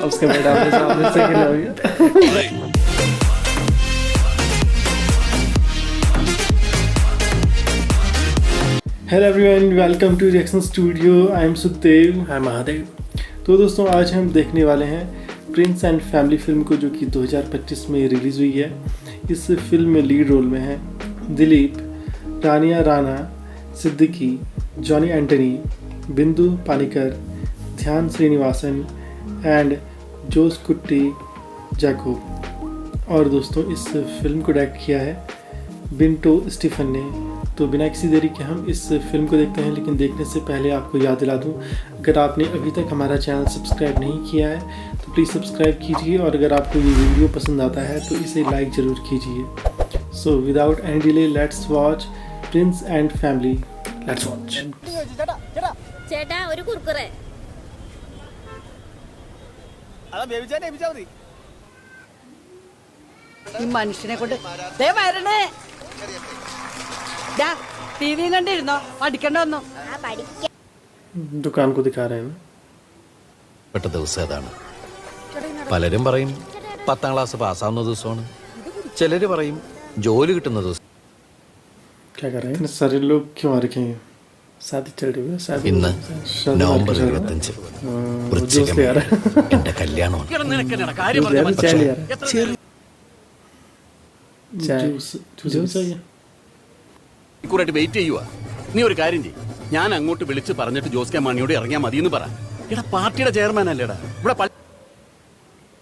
उसके बेटा अपने सामने से गिरा हो गया। Hello everyone, welcome to Reaction Studio. I am Sukhdev, I Mahadev. तो दोस्तों, आज हम देखने वाले हैं प्रिंस एंड फैमिली फिल्म को, जो कि 2025 में रिलीज़ हुई है। इस फिल्म में लीड रोल में हैं दिलीप, रानिया राणा, सिद्दीकी, जॉनी एंटनी, बिंदु पानीकर, ध्यान श्रीनिवासन एंड जोस कुट्टी जैकोब। और दोस्तों, इस फिल्म को डायरेक्ट किया है बिंटो स्टीफन ने। तो बिना किसी देरी के हम इस फिल्म को देखते हैं, लेकिन देखने से पहले आपको याद दिला दूं, अगर आपने अभी तक हमारा चैनल सब्सक्राइब नहीं किया है तो प्लीज़ सब्सक्राइब कीजिए, और अगर आपको ये वीडियो पसंद आता है तो इसे लाइक ज़रूर कीजिए। So without any delay, let's watch Prince and family. Let's watch. ചേട്ടാ ഒരു കുർക്കുറേ. ഈ മനുഷ്യനെ കൊണ്ട് ദേ വരണേ. ടിവിയും കണ്ടിരുന്നോ? പഠിക്കണ്ട വന്നു. दुकान को दिखा रहे हैं। പെട്ട ദിവസം ഏതാണ്? പലരും പറയും 10ാം ക്ലാസ് പാസ്സാവുന്ന ദിവസമാണ്, ചിലര് പറയും ജോലി കിട്ടുന്ന ദിവസം. क्या कर रहे हैं? इतने सारे लोग क्यों आ रखे हैं? शादी चल रही है। शादी ഇന്ന് शादी നവംബർ चल रहा है। 25 वो दोस्त വൃശ്ചികം ले आ रहा है। എന്റെ കല്യാണമാണ്. चाय ले आ रहा है। जूस चाहिए। കൂറായിട്ട് വെയിറ്റ് ചെയ്യുക. നീ ഒരു കാര്യം ചെയ്യും, ഞാൻ അങ്ങോട്ട് വിളിച്ച് പറഞ്ഞിട്ട് ജോസ് കെ മാണിയോട് ഇറങ്ങിയാൽ മതി എന്ന് പറ. എടാ, പാർട്ടിയുടെ ചെയർമാൻ അല്ലേടാ ഇവിടെ.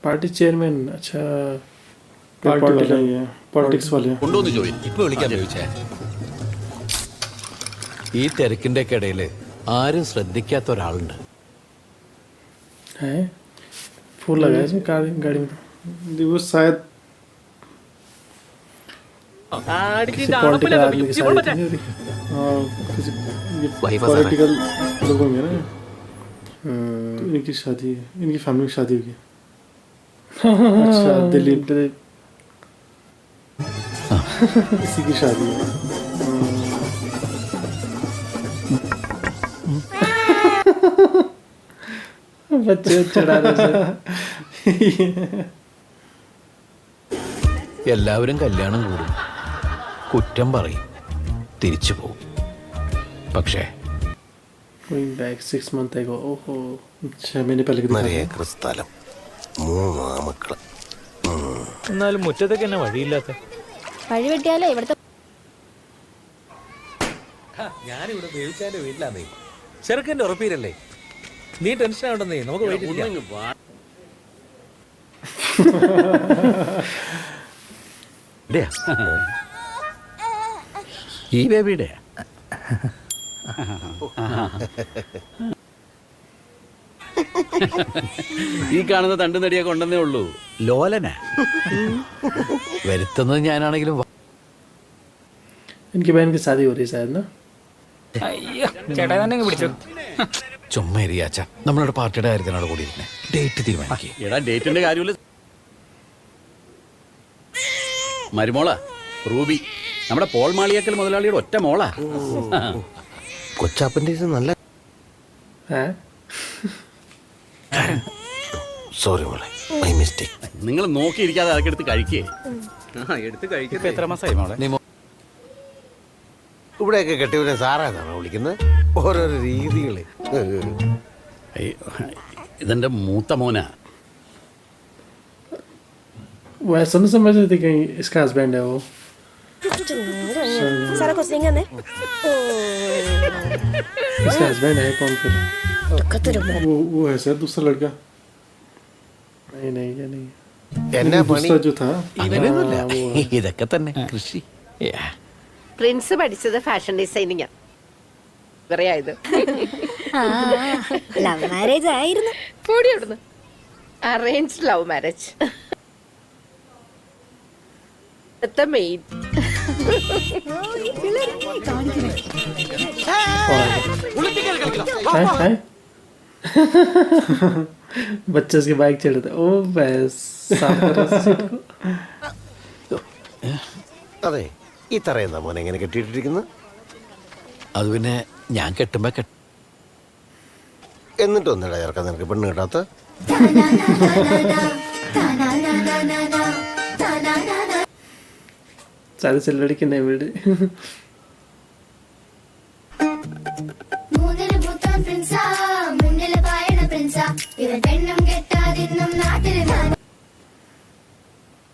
Party chairman? अच्छा, पार्टी वाले हैं, पॉलिटिक्स वाले हैं। കൊണ്ടുവന്ന് ജോയി. ഇപ്പൊ വിളിക്കാൻ ചോദിച്ചേ. ഈ തിരക്കിന്റെ ഒക്കെ ഇടയില് ആരും ശ്രദ്ധിക്കാത്ത ഒരാളുണ്ട്. है फूल लगा है गाड़ी में। वो शायद किसी पॉलिटिकल आदमी की शादी थी। हाँ, किसी पॉलिटिकल लोगों में ना, तो इनकी शादी है, इनकी फैमिली की शादी होगी। अच्छा, दिलीप इसी की शादी है। बच्चे चढ़ा रहे। എല്ലാവരും കല്യാണം കൂടും, കുറ്റം പറയും, തിരിച്ചു പോകും. പക്ഷേ Going back 6 months ago. ओहो, 6 महीने पहले की दिखा ഏക്കർ സ്ഥലം, 3 ആമക്കള്. എന്നാലും മുറ്റത്തൊക്കെ എന്നെ വഴിയില്ലാത്ത. വഴി വെട്ടിയാലേ ഇവിടുത്തെ ഞാനിവിടെ ദേവിച്ചാന്റെ വീട്ടിലാന്നേ. ചെറുക്കൻ്റെ ഉറപ്പീരല്ലേ, നീ ടെൻഷൻ ആവണ്ടെന്നേ. നമുക്ക് ഈ ബേബിയുടെ ഈ കാണുന്ന തണ്ടു നടിയൊക്കെ ഉണ്ടെന്നേ ഉള്ളൂ. ലോലന വരുത്തുന്നത് ഞാനാണെങ്കിലും इनकी बहन की शादी हो रही है शायद ना। അയ്യോ, ചേട്ടാ തന്നെ പിടിച്ചു. ചുമ്മാ ഇരിയാച്ച. നമ്മളുടെ പാർട്ടിയുടെ കാര്യത്തിനാണ് കൂടി ഇരുന്നേ. ഡേറ്റ് തീരുമാനിക്കേ. എടാ, ഡേറ്റിന്റെ കാര്യമില്ല. മരുമോളാ റൂബി, നമ്മുടെ പോൾ മാളിയേക്കൽ മുതലാളിയുടെ ഒറ്റ മോളാ. കൊച്ചാപ്പൻ്റെ നല്ല. है സോറി മോളെ, മൈ മിസ്റ്റേക്ക്. നിങ്ങൾ നോക്കിയിരിക്കാതെ അതൊക്കെ എടുത്ത് കഴിക്കേ. എടുത്ത് കഴിക്കും. എത്ര മാസമായി മോളെ? നീ ഇവിടെയൊക്കെ കെട്ടിയവരെ സാറാന്നാണോ വിളിക്കുന്നത്? ഓരോരോ രീതികള്. ഇതെന്റെ മൂത്ത മോനാ. वो ऐसा नहीं समझ रहे थे कहीं इसका हस्बैंड है वो। सारा कुछ नहीं है। इसका हस्बैंड है कौन फिर? वो है शायद दूसरा लड़का। नहीं नहीं, ये नहीं। എന്നാ പണി? दूसरा जो था അങ്ങനെയൊന്നുമില്ല, हाँ, वो है। ഇതൊക്കെ തന്നെ കൃഷി. പ്രിൻസ് പഠിച്ചത് ഫാഷൻ ഡിസൈനിങ്. പറയായത് ലവ് മാരേജ് ആയിരുന്നു. കൂടി അവിടുന്ന് അറേഞ്ച്ഡ് ലവ് മാരേജ്. മെയിൻ है? बच्चे उसकी बाइक चढ़ रहे थे। ओ बस साफ कर रहा था सीट को। അതെ, ഈ തറയെന്താ മോനെ എങ്ങനെ കെട്ടിയിട്ടിരിക്കുന്നത്? അത് പിന്നെ ഞാൻ കെട്ടുമ്പോ എന്നിട്ടൊന്നിടാ ചേർക്കാൻ നിനക്ക് പെണ്ണ് കിട്ടാത്ത. सारे से लड़के नहीं बेटे.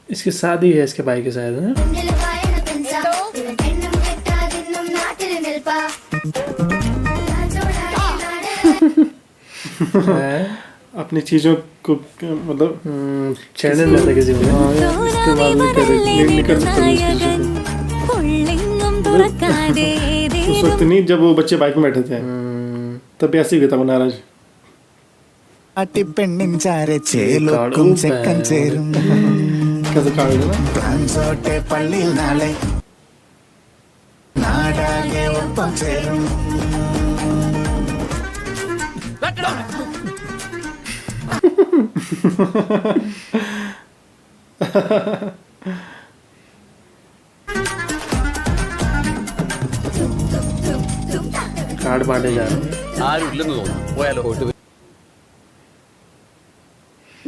इसकी शादी है इसके भाई के साथ, है? अपनी चीजों को मतलब छेड़ने नहीं था किसी को. इस्तेमाल नहीं कर सकते उस वक्त नहीं, जब वो बच्चे बाइक में बैठे थे तब ऐसे ही था वो नाराज. कैसे काट देना कार्ड बांटे जा रहे हैं. ആരും ഇല്ലെന്ന് തോന്നുന്നു. പോയാലോ?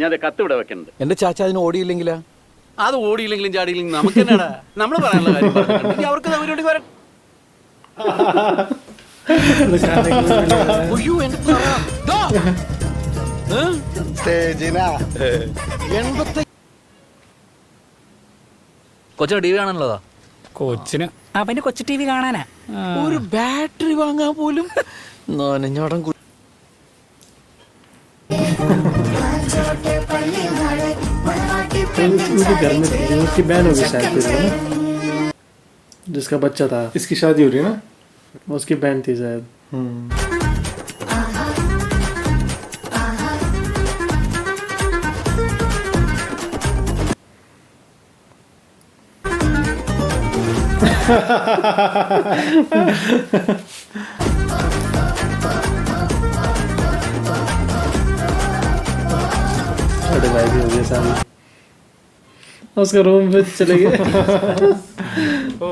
ഞാൻ കത്ത് ഇവിടെ വെക്കുന്നുണ്ട്. എന്റെ ചാച്ച അതിന് ഓടിയില്ലെങ്കിലാ? അത് ഓടിയില്ലെങ്കിലും ചാടിയില്ലെങ്കിലും നമുക്ക് എന്നാടാ, നമ്മൾ പറയാനുള്ള കാര്യം പറഞ്ഞിട്ടുണ്ട്. ഇനി അവർക്ക് സൗകര്യം വരാൻ. അയ്യോ, എന്റെ പറ. ദാ. കൊച്ചിന് ടി വി കാണാനുള്ളതാ? കൊച്ചിന് അവന് കൊച്ചു ടി വി കാണാനാ. ഒരു ബാറ്ററി വാങ്ങാൻ പോലും നനഞ്ഞോടം. उनके घर में थी, उसकी बहन होगी शायद फिर, है ना? जिसका बच्चा था, इसकी शादी हो रही है ना, उसकी बहन थी शायद. छोटे भाई भी हो गए सारे. उसका रूम पे चले गए. ഓ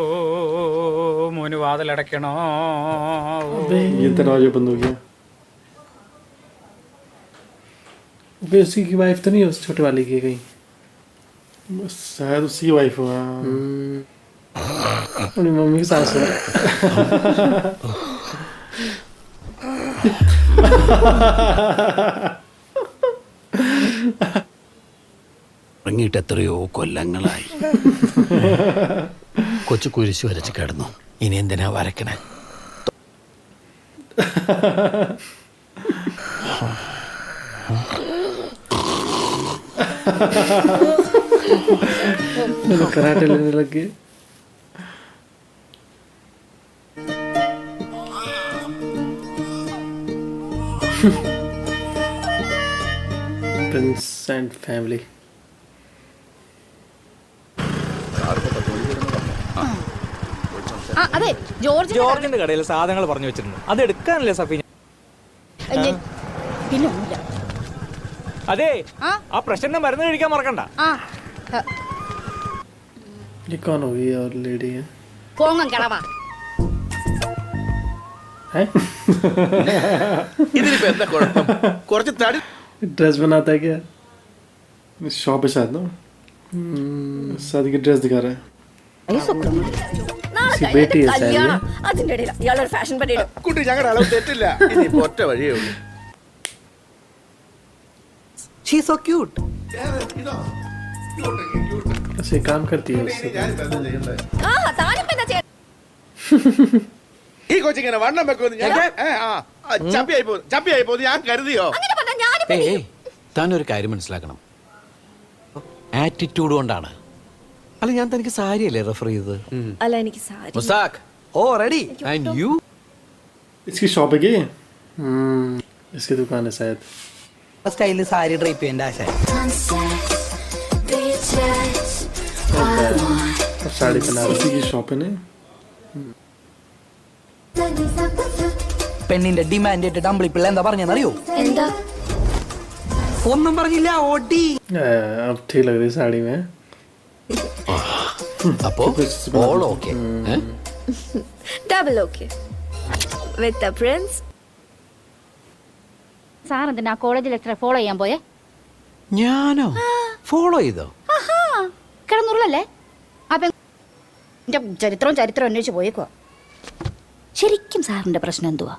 മോന് വാതിലടയ്ക്കണോ? ये दरवाजा बंद हो गया. अबे उसी की वाइफ तो नहीं है, उस छोटे वाले की कहीं? बस शायद उसी की वाइफ होगा. अपनी मम्मी की सास है. ഇറങ്ങിയിട്ട് എത്രയോ കൊല്ലങ്ങളായി. കൊച്ചു കുരിശ് വരച്ച് കിടന്നു. ഇനി എന്തിനാ വരക്കണേ? कराटे लेने लग गए. Prince and family. അതെ ജോർജ് ജോർജിന്റെ കടയിൽ സാധനങ്ങൾ പറഞ്ഞു വെച്ചിട്ടുണ്ട്. അത് എടുക്കാനല്ലേ സഫീന? പിന്നെ ഒന്നുമില്ല. അതെ, ആ പ്രശ്നം മരുന്ന് കഴിക്കാൻ മറക്കണ്ട. ये कौन होगी और लेडी है? പോങ്ങം കിളവാ. ഇതിനിപ്പോ എന്താ കുഴപ്പം? കുറച്ച് തടി. ड्रेस बनाता है क्या? शॉप है शायद ना. शादी की ड्रेस दिखा रहा है. इसकी बेटी है शायद ये. അതിന്റെ ഇടയിൽ ഇയാളൊരു ഫാഷൻ പരിപാടി. കുട്ടി ഞങ്ങളുടെ അളവ് തെറ്റില്ല. ഇനി ഒറ്റ വഴിയേ ഉള്ളൂ. She's so cute. ऐसे काम करती है उससे. ആ താനിപ്പോ എന്താ ചെയ്യ? ഈ കൊച്ചിങ്ങനെ വണ്ണം വെക്കുമെന്ന് ഞാൻ ചപ്പിയായി പോകുന്നു ഞാൻ കരുതിയോ? അങ്ങനെ പറഞ്ഞാ ഞാനിപ്പോ താനൊരു കാര്യം മനസ്സിലാക്കണം. ആറ്റിറ്റ്യൂഡ് കൊണ്ടാണ്. അല്ല, ഞാൻ തനിക്ക് സാരിയല്ലേ റെഫർ ചെയ്തത്? അല്ല എനിക്ക് സാരി. മുസാഖ്. ഓ റെഡി. And you? इसकी शॉप है क्या? इसकी दुकान है शायद. സ്റ്റൈലിൽ സാരി ഡ്രൈപ്പ് ചെയ്യേണ്ട ആശ. साड़ी बनारसी की शॉप है ना. പെണ്ണിന്റെ ഡിമാൻഡ് ആയിട്ട് ഡംബ്ലിപ്പിള്ള എന്താ പറഞ്ഞെന്നറിയോ? എന്താ? ഒന്നും പറഞ്ഞില്ല, ഓടി. अब ठीक लग रही है साड़ी में. അപ്പോ all okay. Double okay with the Prince sir എന്തിനാ കോളേജിൽ എത്ര ഫോളോ ചെയ്യാൻ പോയേ? ഞാനോ ഫോളോ ചെയ്തോ? കിടന്നുള്ളല്ലേ? അപ്പൊ ചരിത്രം അന്വേഷിച്ച് പോയേക്കോ. ശരിക്കും സാറിന്റെ പ്രശ്നം എന്തുവാ?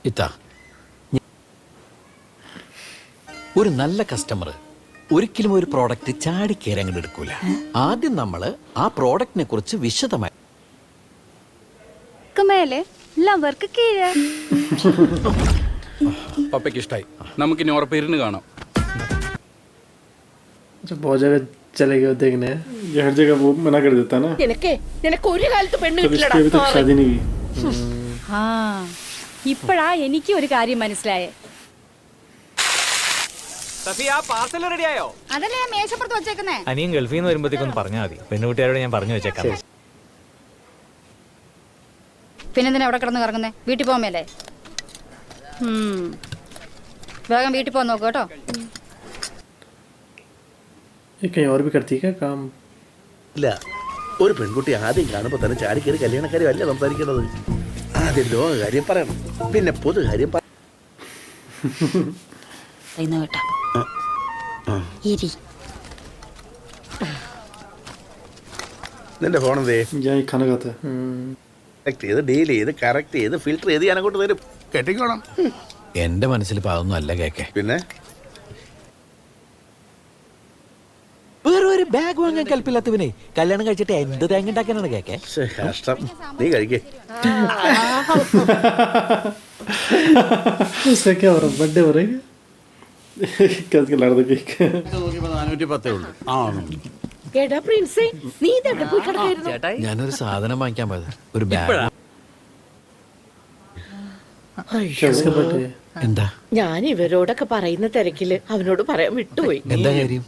ഇത്താ, ഒരു നല്ല കസ്റ്റമർ ഒരിക്കലും ഒരു പ്രോഡക്റ്റ് ചാടിക്കേറി അങ്ങോട്ട് എടുക്കൂല. ആദ്യം നമ്മള് ആ പ്രോഡക്റ്റിനെ കുറിച്ച് വിശദമായി മേലെ ലവർക്ക് കീഴേ പപ്പയ്ക്ക് ഇഷ്ടായി. നമുക്കിനി ഉറപ്പിരുന്ന് കാണാം. अच्छा बहुत जगह चले गए देखने, ये हर जगह वो मना कर देता ना, നിനക്ക് ഒരു കാലത്ത് പെണ്ണ് तब इसकी अभी तक शादी नहीं हुई. ആ ഇപ്പഴാ എനിക്ക് ഒരു കാര്യം മനസ്സിലായേ. സഫി, ആ പാർസൽ റെഡിയായോ? അതല്ലേ ഞാൻ മേശപ്പുറത്ത് വെച്ചേക്കുന്നേ. അനിയൻ ഗൾഫിൽ നിന്ന് വരുമ്പോഴത്തേക്കൊന്ന് പറഞ്ഞാൽ മതി. പെണ്ണുകുട്ടിയാരോട് ഞാൻ പറഞ്ഞു വെച്ചേക്കാം. പിന്നെന്തിനാ അവിടെ കിടന്ന് കറങ്ങുന്നേ? വീട്ടിൽ പോകാൻ മേലേ? വേഗം വീട്ടിൽ പോകാൻ നോക്കൂ കേട്ടോ. ये कहीं और भी करती है क्या काम? ഇല്ല, ഒരു പെൺകുട്ടി ആദ്യം കാണുമ്പോൾ തന്നെ ചാടിക്കേറി കല്യാണക്കാരി അല്ല സംസാരിക്കുന്നത്. ആദ്യം ലോക കാര്യം പറയണം, പിന്നെ പൊതു കാര്യം കേട്ടോ. ഇരി. നിന്റെ ഫോൺ എന്തേ? यहाँ खाना खाता है. സെലക്ട് ചെയ്ത് ഡീൽ ചെയ്ത് കറക്റ്റ് ചെയ്ത് ഫിൽട്ടർ ചെയ്ത് ഞാൻ അങ്ങോട്ട് തരും. കെട്ടിക്കോണം. എന്റെ മനസ്സിൽ ഇപ്പൊ അതൊന്നും അല്ല കേക്കെ. പിന്നെ വേറെ ഒരു ബാഗ് വാങ്ങാൻ കൽപ്പില്ലാത്തവനെ കല്യാണം കഴിച്ചിട്ട് എന്ത് തേങ്ങ ഉണ്ടാക്കാനാണ് കേക്കെ? ശ്ശെ, കഷ്ടം. നീ കഴിക്കേ. उसका क्या हो रहा है? बर्थडे हो रहा है क्या? क्या लड़ दे केक. 410 ഉള്ളൂ. ആ എടാ പ്രിൻസേ, നീ ഇതെവിടെ പോയി കിടക്കായിരുന്നു? ഞാനൊരു സാധനം വാങ്ങിക്കാൻ പോയത്, ഒരു ബാഗ്. क्या उसका बर्थडे है? എന്താ ഞാൻ ഇവരോടൊക്കെ പറയുന്ന തിരക്കില് അവനോട് പറയാൻ വിട്ടുപോയി. എന്താ കാര്യം?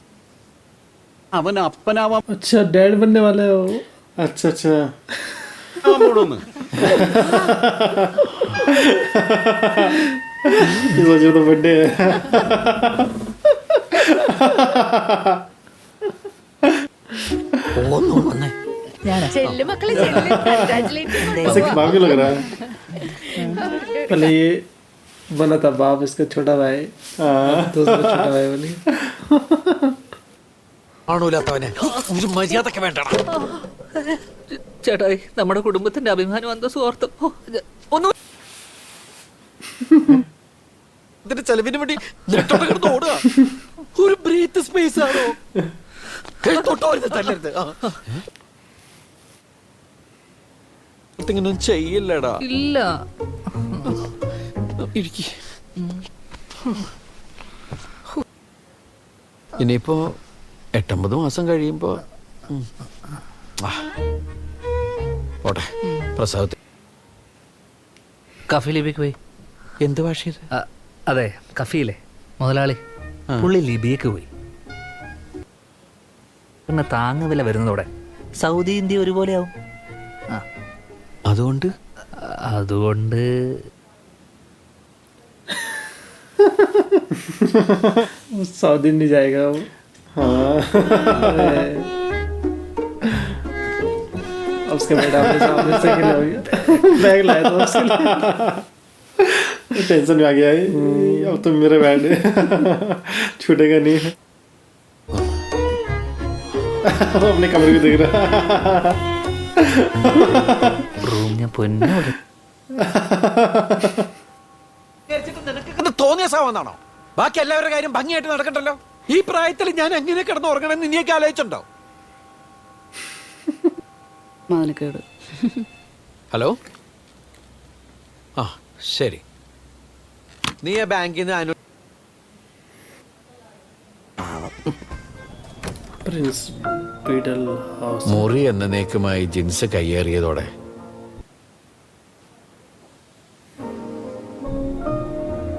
അവൻ അപ്പനാവാൻ अच्छा डैड बनने वाला है वो. अच्छा अच्छा പോണോന്ന്. इस वजह तो बर्थडे है. ചെല്ലു മക്കളെ, ചെല്ലു. Congratulations. ऐसे बाप भी लग रहा है. पहले ये बना था बाप, इसका छोटा भाई. दूसरा छोटा भाई बनी. ആണൂലാത്തവനെ ഒരു മര്യാദക്ക് വേണ്ടടാ. ചേട്ടായി, നമ്മുടെ കുടുംബത്തിന്റെ അഭിമാനം അന്തസ്സും ഓർത്ത് ഒന്നും ഇതിന്റെ ചെലവിന് വേണ്ടി നെട്ടോട്ട് കിടന്ന് ഓടുക. ഒരു ബ്രീത്ത് സ്പേസ് ആണോ? തൊട്ടോരുത്, തല്ലരുത്. ഇങ്ങനൊന്നും ചെയ്യില്ലടാ. ഇല്ല. ഇനിയിപ്പോ 8-9 മാസം കഴിയുമ്പോ ഓട്ടെ പ്രസവത്തിൽ. കഫി ലിബിക്ക് പോയി. എന്ത് ഭാഷ ഇത്? അതെ, കഫിയിലെ മുതലാളി പുള്ളി ലിബിയക്ക് പോയി. പിന്നെ താങ്ങുവില വരുന്നതോടെ സൗദി ഇന്ത്യ ഒരുപോലെ ആവും. അതുകൊണ്ട് सऊदी नहीं जाएगा वो. हाँ. अब उसके बेटा अपने सामने से गिरा हो गया. बैग लाया था उसके लिए. टेंशन में आ गया है. अब तो मेरा बैग छूटेगा नहीं. अपने कमरे को देख रहा. റൂം ഞാൻ പൊന്നു തോന്നിയ സാവന്നാണോ? ബാക്കി എല്ലാവരുടെ കാര്യം ഭംഗിയായിട്ട് നടക്കണ്ടല്ലോ. ഈ പ്രായത്തിൽ ഞാൻ എങ്ങനെ കിടന്ന് ഉറങ്ങണമെന്ന് നീയൊക്കെ ആലോചിച്ചുണ്ടോ? ഹലോ, ആ ശരി. നീ ആ ബാങ്കിൽ നിന്ന് प्रिंस पीडल हाउस. മുറി എന്നേക്കുമായി ജിൻസ് കയ്യേറിയതോടെ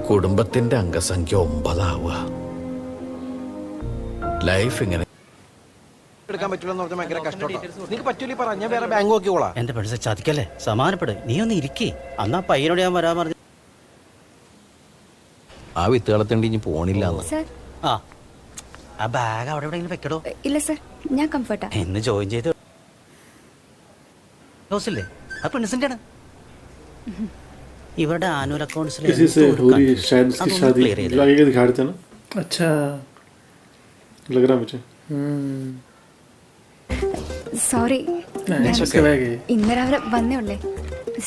കുടുംബത്തിന്റെ അംഗസംഖ്യ 9 ആവുക. ലൈഫ് ഇങ്ങനെ എടുക്കാൻ പറ്റില്ലെന്ന് പറഞ്ഞാൽ ഭയങ്കര കഷ്ടമാണ്. നിനക്ക് പറ്റൂലി പറ, ഞാൻ വേറെ ബാങ്ക് നോക്കിക്കോളാം. എന്റെ പെണ്ണ് ചതിക്കല്ലേ, സമാനപ്പെട്. നീ ഒന്ന് ഇരിക്കേ. അന്നാ പയ്യനോട് ഞാൻ വരാൻ പറഞ്ഞു. ആ വിത്തുകളത്തേണ്ടി ഇനി പോണില്ല. സർ, ആ ബാഗ് അവിടെ എവിടെയെങ്കിലും വെക്കടോ. ഇല്ല സർ, ഞാൻ കംഫർട്ടാ. എന്ന് ജോയിൻ ചെയ്ത് ഹൗസില്ലേ? ആ പെണ്ണിന്റെ ആണ്. ഇവരുടെ ആനുവൽ അക്കൗണ്ട്സിൽ किसी से हो रही है शायद उसकी शादी लगेगा दिखा देते ना अच्छा लग रहा मुझे സോറി इसका बैग है ഇന്ന് രാവിലെ വന്നേ ഉള്ളേ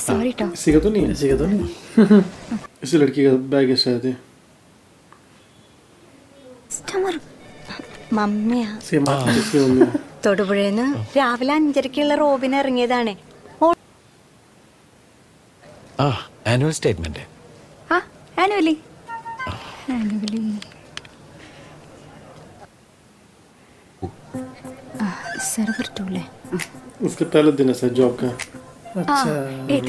സോറി ട്ടോ इसी का तो नहीं इसी लड़की का बैग है शायद ये മമ്മിയാ सेम इसकी मम्मी है। തൊടുപുഴന്ന് രാവിലെ 5:30ക്കുള്ള റോബിന് ഇറങ്ങിയതാണ്. ആ ആനുവൽ സ്റ്റേറ്റ്മെന്റ് ആ ആനുവലി सर्वर टूल है उसके पहले दिन है सर जॉब का अच्छा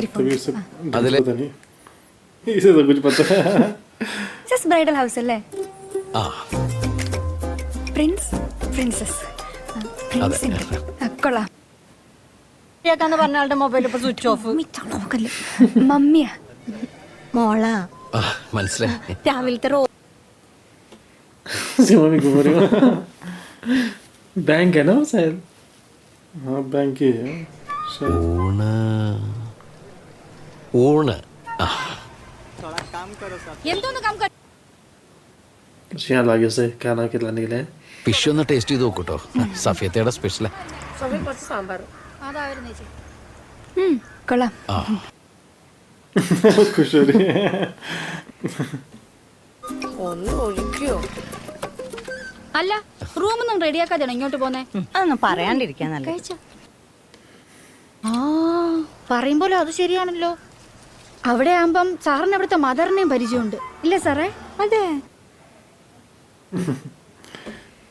तभी उसे अदले- पता नहीं इसे तो कुछ पता है ജസ്റ്റ് ബ്രൈഡൽ ഹൗസ് അല്ലേ ആ പ്രിൻസ് പ്രിൻസസ് പ്രിൻസിന്റെ കൊള്ളാം പറഞ്ഞ ആളുടെ മൊബൈൽ ഇപ്പൊ സ്വിച്ച് ഓഫ്. നോക്കല്ലേ മമ്മിയാ മോളാ ആ, മനസ്സിലായി രാവിലത്തെ റോ से मम्मी घूम रही हो बैंक है ना वो शायद हाँ बैंक ही है शायद ഊണ് ഊണ് ആ എന്തോന്ന് കം കർ बस यहाँ लागे उसे खाना खिलाने के लिए ഫിഷ് ഒന്ന് ടേസ്റ്റ് ചെയ്ത് നോക്കൂട്ടോ സഫിയത്തയുടെ സ്പെഷ്യലാ സാമ്പാർ. അതായിരുന്നു ചേച്ചി കൊള്ളാം ആ खुश हो रही है ഒന്ന് ഒഴിക്കോ? അല്ല റൂമൊന്നും റെഡിയാക്കാതെയാണോ ഇങ്ങോട്ട് പോന്നെ അതൊന്നും പറയാണ്ടിരിക്കാൻ നല്ല. കഴിച്ചോ ആ പറയുമ്പോലെ അത് ശരിയാണല്ലോ അവിടെ ആകുമ്പം സാറിന് അവിടുത്തെ മദറിനെയും പരിചയമുണ്ട് ഇല്ലേ സാറേ അതെ.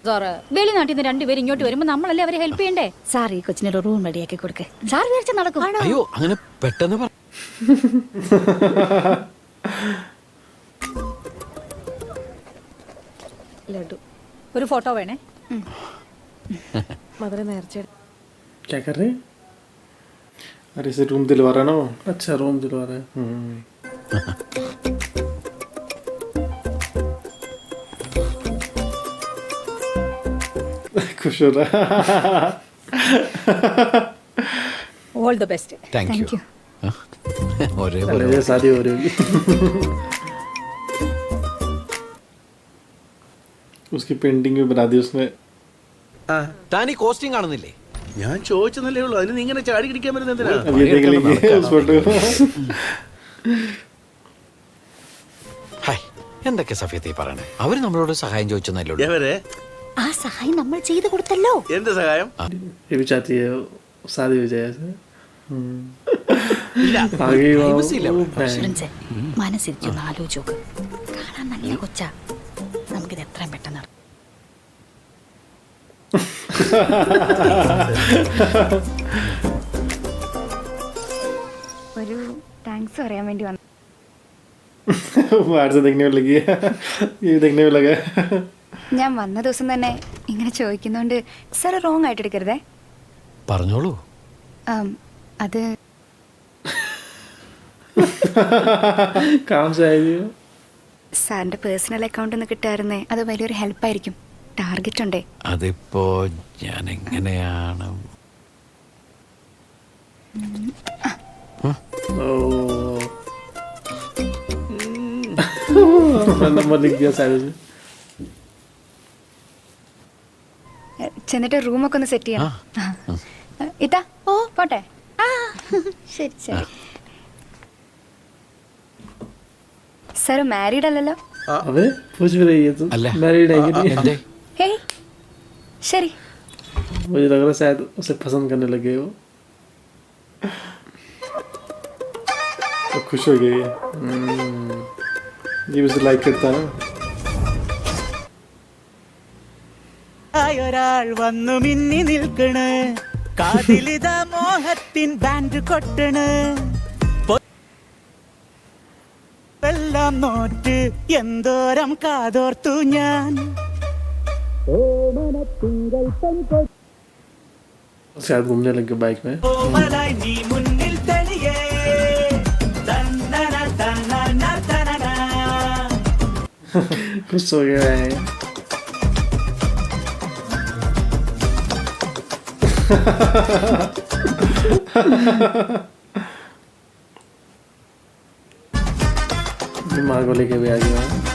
സാറ് വെളിനാട്ടിൽ നിന്ന് രണ്ടുപേരും ഇങ്ങോട്ട് വരുമ്പോ നമ്മളല്ലേ അവരെ ഹെൽപ്പ് ചെയ്യണ്ടേ സാർ ഈ കൊച്ചിനൊരു റൂം റെഡിയാക്കി കൊടുക്കേ സാർ വിചാരിച്ച നടക്കും അയ്യോ അങ്ങനെ പെട്ടെന്ന് പറ ലഡു ഒരു ഫോട്ടോ വേണേ മധുര നേർച്ച. क्या कर रहे हैं अरे इसे रूम दिलवा रहा है ना वो अच्छा रूम दिलवा रहा है खुश हो रहा all the best thank you ഒരേ अरे ये शादी हो रही होगी उसकी पेंटिंग भी बना दी उसने ആ താൻ ഈ കോസ്റ്റിംഗ് കാണുന്നില്ലേ ഞാൻ ചോദിച്ചെന്നല്ലേ ഉള്ളൂ, അതിന് നീ ഇങ്ങനെ ചാടി കിടിക്കാൻ പറ്റുന്ന എന്തിനാ? अब ये देख लेंगे उस फोटो ഹായ് എന്തൊക്കെ സഫിയത്തെ പറയണേ അവര് നമ്മളോട് സഹായം ചോദിച്ചെന്നല്ലോ എവരെ ആ സഹായം നമ്മൾ ചെയ്തു കൊടുത്തല്ലോ എന്ത് സഹായം? ये भी चाहती है शादी हो जाए ऐसे ഇല്ല. आगे वो Privacy level. പ്രിൻസേ മനസ്സിരിച്ചൊന്ന് ആലോചിച്ച് നോക്ക് കാണാൻ നല്ല കൊച്ചാ നമുക്കിത് എത്രയും പെട്ടെന്ന് നടക്കും ഒരു താങ്ക്സ് പറയാൻ വേണ്ടി വന്നു बाहर से देखने में लगी है ये भी देखने में लगा है ഞാൻ വന്ന ദിവസം തന്നെ ഇങ്ങനെ ചോദിക്കുന്നോണ്ട് സാർ റോങ് ആയിട്ട് എടുക്കരുതേ പറഞ്ഞോളൂ അത് काम से आई थी वो। സാറിന്റെ പേഴ്സണൽ അക്കൗണ്ട് ഒന്ന് കിട്ടായിരുന്നേ അത് വലിയൊരു ഹെൽപ്പായിരിക്കും ടാർഗറ്റ് ഉണ്ടേ അതിപ്പോ ഞാൻ എങ്ങനെയാണ് नंबर लिख दिया सारे से ചെന്നിട്ട് റൂമൊക്കെ ഒന്ന് സെറ്റ് ചെയ്യണം ഇതാ ഓ പോട്ടെ ശരി ശരി സാർ മാരീഡ് അല്ലല്ലോ अबे पूछ भी रही है तुम अल्लाह। मैरिड है कि नहीं എന്തേ ഹേയ് ശരി मुझे लग रहा है शायद उसे पसंद करने लगे वो तो खुश हो गई ये भी उसे लाइक करता है ഒരാൾ വന്നു മിന്നി നിൽക്കണ് കാതിലിത മോഹത്തിൻ ബാൻഡ് കൊട്ടണ് എല്ലാം നോറ്റ് എന്തോരം കാതോർത്തു ഞാൻ शायद घूमने लगे बाइक में ഓമലായി നീ മുന്നിൽ തെളിയേ തന്നന തന്നന തന്നന खुश हो गया है अपनी माँ को लेके भी आ गया हूँ।